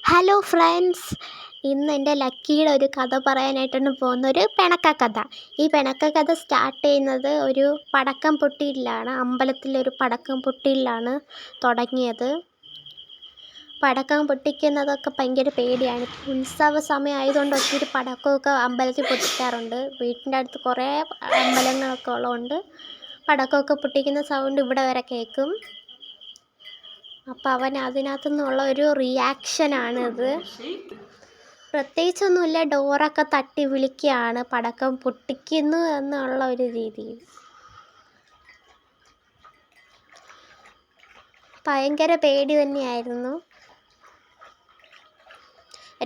Hello friends, ഇന്ന് എൻ്റെ ലക്കിയുടെ ഒരു കഥ പറയാനായിട്ടാണ് പോകുന്നത്. ഒരു പിണക്കക്കഥ. ഈ പിണക്കക്കഥ സ്റ്റാർട്ട് ചെയ്യുന്നത് ഒരു പടക്കം പൊട്ടിയിലാണ്. അമ്പലത്തിലൊരു പടക്കം പൊട്ടിയിലാണ് തുടങ്ങിയത്. പടക്കം പൊട്ടിക്കുന്നതൊക്കെ ഭയങ്കര പേടിയാണ്. ഉത്സവ സമയം ആയതുകൊണ്ട് ഒത്തിരി പടക്കമൊക്കെ അമ്പലത്തിൽ പൊട്ടിക്കാറുണ്ട്. വീട്ടിൻ്റെ അടുത്ത് കുറേ അമ്പലങ്ങളൊക്കെ ഉള്ളതുകൊണ്ട് പടക്കമൊക്കെ പൊട്ടിക്കുന്ന സൗണ്ട് ഇവിടെ വരെ കേൾക്കും. അപ്പം അവൻ അതിനകത്തു നിന്നുള്ള ഒരു റിയാക്ഷനാണിത്. പ്രത്യേകിച്ചൊന്നുമില്ല, ഡോറൊക്കെ തട്ടി വിളിക്കുകയാണ്, പടക്കം പൊട്ടിക്കുന്നു എന്നുള്ള ഒരു രീതിയിൽ. ഭയങ്കര പേടി തന്നെയായിരുന്നു.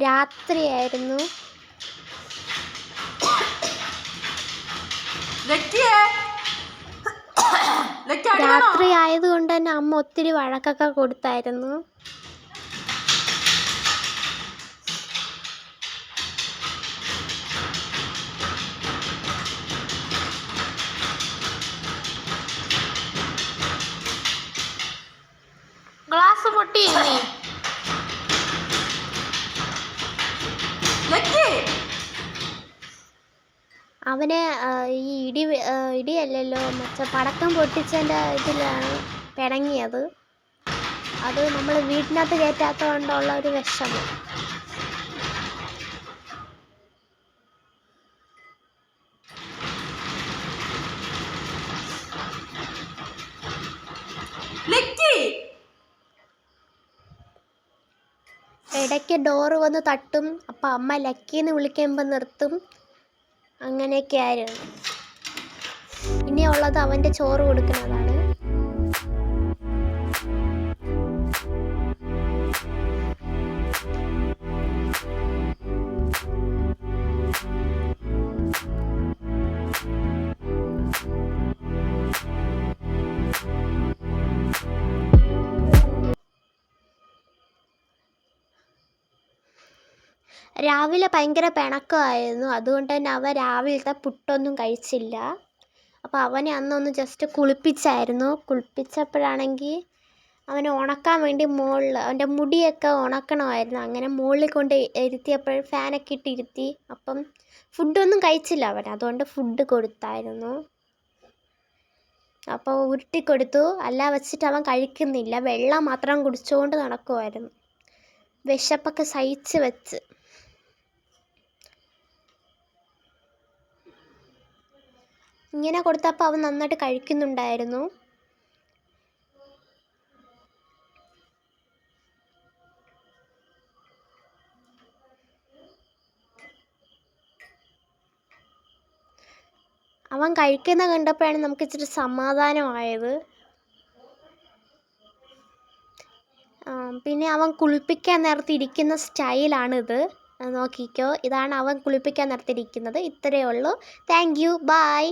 രാത്രിയായിരുന്നു. രാത്രി ആയതുകൊണ്ട് തന്നെ അമ്മ ഒത്തിരി വഴക്കൊക്കെ കൊടുത്തായിരുന്നു. ഗ്ലാസ് പൊട്ടിയില്ലേ? അവന് ഈ ഇടിയല്ലല്ലോ, മറ്റേ പടക്കം പൊട്ടിച്ചതിൻ്റെ ഇതിലാണ് പിണങ്ങിയത്. അത് നമ്മൾ വീട്ടിനകത്ത് കയറ്റാത്തത് കൊണ്ടുള്ള ഒരു വിഷമം. ഇടയ്ക്ക് ഡോറ് വന്ന് തട്ടും. അപ്പം അമ്മ ലക്കിന്ന് വിളിക്കുമ്പോൾ നിർത്തും. അങ്ങനെയൊക്കെ ആയിരുന്നു. ഇനിയുള്ളത് അവൻ്റെ ചോറ് കൊടുക്കുന്നതാണ്. രാവിലെ ഭയങ്കര പിണക്കമായിരുന്നു. അതുകൊണ്ട് തന്നെ അവൻ രാവിലത്തെ പുട്ടൊന്നും കഴിച്ചില്ല. അപ്പോൾ അവനെ അന്നൊന്ന് ജസ്റ്റ് കുളിപ്പിച്ചായിരുന്നു. കുളിപ്പിച്ചപ്പോഴാണെങ്കിൽ അവനെ ഉണക്കാൻ വേണ്ടി മുകളിൽ അവൻ്റെ മുടിയൊക്കെ ഉണക്കണമായിരുന്നു. അങ്ങനെ മുകളിൽ കൊണ്ട് ഇരുത്തിയപ്പോൾ ഫാനൊക്കെ ഇട്ട് ഇരുത്തി. അപ്പം ഫുഡൊന്നും കഴിച്ചില്ല അവൻ. അതുകൊണ്ട് ഫുഡ് കൊടുത്തായിരുന്നു. അപ്പോൾ ഉരുട്ടി കൊടുത്തു. അല്ല വെച്ചിട്ട് അവൻ കഴിക്കുന്നില്ല. വെള്ളം മാത്രം കുടിച്ചുകൊണ്ട് നടക്കുമായിരുന്നു. വിശപ്പൊക്കെ സഹിച്ച് വെച്ച്. ഇങ്ങനെ കൊടുത്തപ്പോൾ അവൻ നന്നായിട്ട് കഴിക്കുന്നുണ്ടായിരുന്നു. അവൻ കഴിക്കുന്ന കണ്ടപ്പോഴാണ് നമുക്ക് ഇച്ചിരി സമാധാനമായത്. പിന്നെ അവൻ കുളിപ്പിക്കാൻ നേരത്തെ ഇരിക്കുന്ന സ്റ്റൈലാണിത്. നോക്കിക്കോ, ഇതാണ് അവൻ കുളിപ്പിക്കാൻ നേരത്തെ ഇരിക്കുന്നത്. ഇത്രയേ ഉള്ളൂ. Thank you, by.